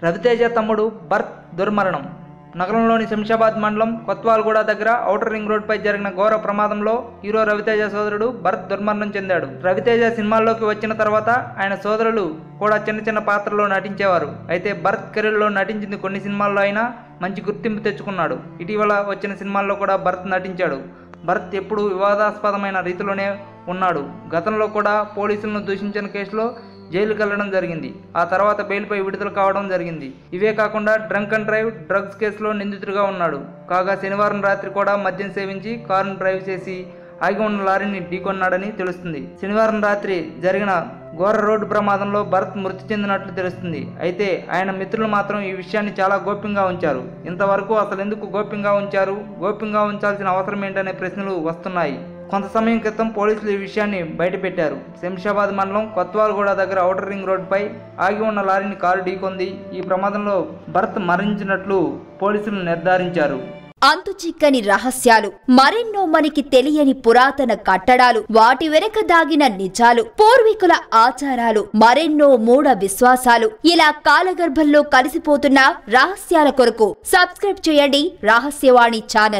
రవితేజ తమ్ముడు భరత్ దుర్మరణం. నగరంలోని శంషాబాద్ మండలం కొత్వాల్గూడ దగ్గర ఔటర్ రింగ్ రోడ్పై జరిగిన ఘోర ప్రమాదంలో హీరో రవితేజ సోదరుడు భరత్ దుర్మరణం చెందాడు. రవితేజ సినిమాల్లోకి వచ్చిన తర్వాత ఆయన సోదరులు కూడా చిన్న చిన్న పాత్రల్లో నటించేవారు. అయితే భరత్ కెరీర్లో నటించింది కొన్ని సినిమాల్లో అయినా మంచి గుర్తింపు తెచ్చుకున్నాడు. ఇటీవల వచ్చిన సినిమాల్లో కూడా భరత్ నటించాడు. భరత్ ఎప్పుడూ వివాదాస్పదమైన రీతిలోనే ఉన్నాడు. గతంలో కూడా పోలీసులను దూషించిన కేసులో జైలుకి వెళ్లడం జరిగింది. ఆ తర్వాత బెయిల్పై విడుదల కావడం జరిగింది. ఇవే కాకుండా డ్రంక్ అండ్ డ్రైవ్ డ్రగ్స్ కేసులో నిందితుడిగా ఉన్నాడు. కాగా శనివారం రాత్రి కూడా మద్యం సేవించి కారును డ్రైవ్ చేసి ఆగి ఉన్న లారీని ఢీకొన్నాడని తెలుస్తుంది. శనివారం రాత్రి జరిగిన ఘోర రోడ్డు ప్రమాదంలో భరత్ మృతి చెందినట్లు తెలుస్తుంది. అయితే ఆయన మిత్రులు మాత్రం ఈ విషయాన్ని చాలా గోప్యంగా ఉంచారు. ఇంతవరకు అసలు ఎందుకు గోప్యంగా ఉంచారు, గోప్యంగా ఉంచాల్సిన అవసరం ఏంటనే ప్రశ్నలు వస్తున్నాయి. కొంత సమయం క్రితం పోలీసులు ఈ విషయాన్ని బయటపెట్టారు. శంషాబాద్ మండలం కొత్వాల్గూడ దగ్గర ఔటర్ రింగ్ రోడ్డుపై ఆగి ఉన్న లారీని కారు ఢీకొంది. ఈ ప్రమాదంలో భరత్ మరణించినట్లు పోలీసులు నిర్ధారించారు. అంతుచిక్కని రహస్యాలు, మరెన్నో మనకి తెలియని పురాతన కట్టడాలు, వాటి వెనక దాగిన నిజాలు, పూర్వీకుల ఆచారాలు, మరెన్నో మూఢ విశ్వాసాలు, ఇలా కాలగర్భంలో కలిసిపోతున్న రహస్యాల కొరకు సబ్స్క్రైబ్ చేయండి రహస్యవాణి ఛానల్.